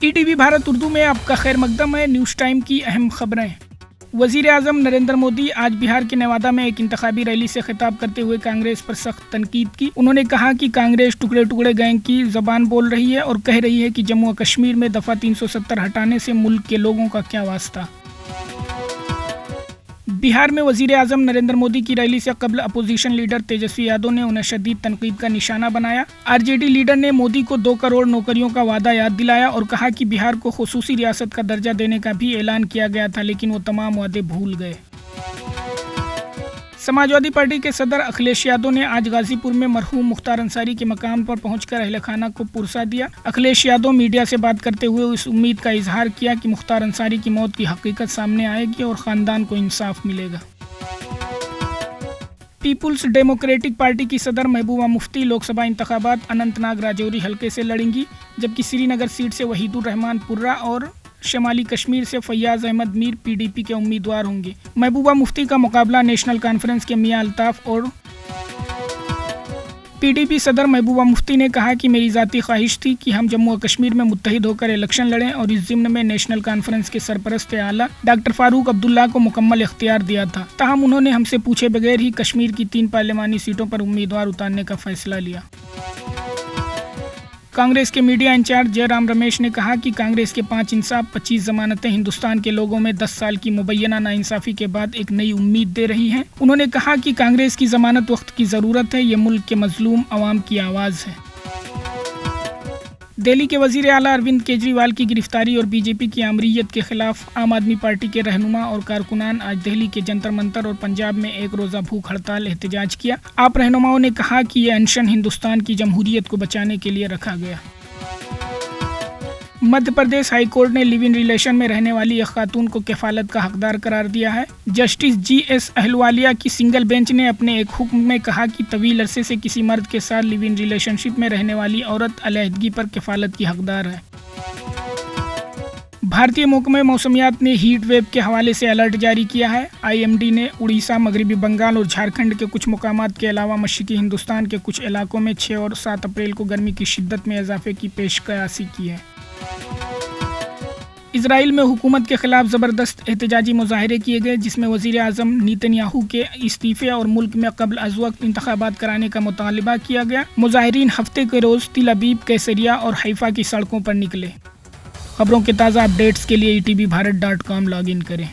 ETV Bharat Urdu में आपका खैर मकदम है। न्यूज़ टाइम की अहम खबरें। वज़ीर आज़म नरेंद्र मोदी आज बिहार के नेवादा में एक इंतखाबी रैली से खिताब करते हुए कांग्रेस पर सख्त तनकीद की। उन्होंने कहा कि कांग्रेस टुकड़े टुकड़े गैंग की ज़बान बोल रही है और कह रही है कि जम्मू और कश्मीर में दफ़ा 370 हटाने से मुल्क के लोगों का क्या वास्ता। बिहार में वज़ीर आज़म नरेंद्र मोदी की रैली से कबल अपोजिशन लीडर तेजस्वी यादव ने उन्हें शदीद तनकीद का निशाना बनाया। आरजेडी लीडर ने मोदी को 2 करोड़ नौकरियों का वादा याद दिलाया और कहा कि बिहार को खुसूसी रियासत का दर्जा देने का भी ऐलान किया गया था, लेकिन वो तमाम वादे भूल गए। समाजवादी पार्टी के सदर अखिलेश यादव ने आज गाजीपुर में मरहूम मुख्तार अंसारी के मकाम पर पहुंचकर अहले खाना को पुरसा दिया। अखिलेश यादव मीडिया से बात करते हुए इस उम्मीद का इजहार किया कि मुख्तार अंसारी की मौत की हकीकत सामने आएगी और ख़ानदान को इंसाफ मिलेगा। पीपुल्स डेमोक्रेटिक पार्टी की सदर महबूबा मुफ्ती लोकसभा इंतखाबात अनंतनाग राजौरी हलके से लड़ेंगी, जबकि श्रीनगर सीट से वहीदुर रहमान पुर्रा और शमाली कश्मीर से फैयाज अहमद मीर पीडीपी के उम्मीदवार होंगे। महबूबा मुफ्ती का मुकाबला नेशनल कॉन्फ्रेंस के मियां अल्ताफ और पीडीपी सदर महबूबा मुफ्ती ने कहा कि मेरी ज़ाती ख्वाहिश थी कि हम जम्मू और कश्मीर में मुत्तहिद होकर इलेक्शन लड़ें और इस ज़िम्न में नेशनल कॉन्फ्रेंस के सरपरस्त आला डॉक्टर फारूक अब्दुल्ला को मुकम्मल इख्तियार दिया था। ताहम उन्होंने हमसे पूछे बगैर ही कश्मीर की 3 पार्लिमानी सीटों पर उम्मीदवार उतारने का फैसला लिया। कांग्रेस के मीडिया इंचार्ज जयराम रमेश ने कहा कि कांग्रेस के 5 इंसाफ 25 जमानतें हिंदुस्तान के लोगों में 10 साल की मुबैना नाइंसाफ़ी के बाद एक नई उम्मीद दे रही हैं। उन्होंने कहा कि कांग्रेस की जमानत वक्त की ज़रूरत है, ये मुल्क के मजलूम अवाम की आवाज़ है। दिल्ली के वज़ीर आला अरविंद केजरीवाल की गिरफ्तारी और बीजेपी की आमरीयत के खिलाफ आम आदमी पार्टी के रहनुमा और कारकुनान आज दिल्ली के जंतर मंतर और पंजाब में एक रोज़ा भूख हड़ताल एहतजाज किया। आप रहनुमाओं ने कहा कि यह अनशन हिंदुस्तान की जमहूरियत को बचाने के लिए रखा गया। मध्य प्रदेश हाई कोर्ट ने लिव इन रिलेशन में रहने वाली एक खातून को कफालत का हकदार करार दिया है। जस्टिस GS अहलुवालिया की सिंगल बेंच ने अपने एक हुक्म में कहा कि तवील अरसे से किसी मर्द के साथ लिव इन रिलेशनशिप में रहने वाली औरत अलहदगी पर कफालत की हकदार है। भारतीय महकमे मौसमियात ने हीट वेव के हवाले से अलर्ट जारी किया है। IMD ने उड़ीसा, मगरबी बंगाल और झारखंड के कुछ मुकामात के अलावा मशरकी हिंदुस्तान के कुछ इलाकों में 6 और 7 अप्रैल को गर्मी की शिद्दत में इजाफे की पेशकयासी की है। इजराइल में हुकूमत के खिलाफ ज़बरदस्त एहतजाजी मुजाहरे किए गए, जिसमें वज़ीर आज़म नेतन्याहू के इस्तीफ़े और मुल्क में कबल अज़ वक्त इंतखाबात कराने का मुतालिबा किया गया। मुजाहिरीन हफ्ते के रोज़ तिल अबीब, कैसरिया और हैफा की सड़कों पर निकले। खबरों के ताज़ा अपडेट्स के लिए ETV भारत.com लॉगिन करें।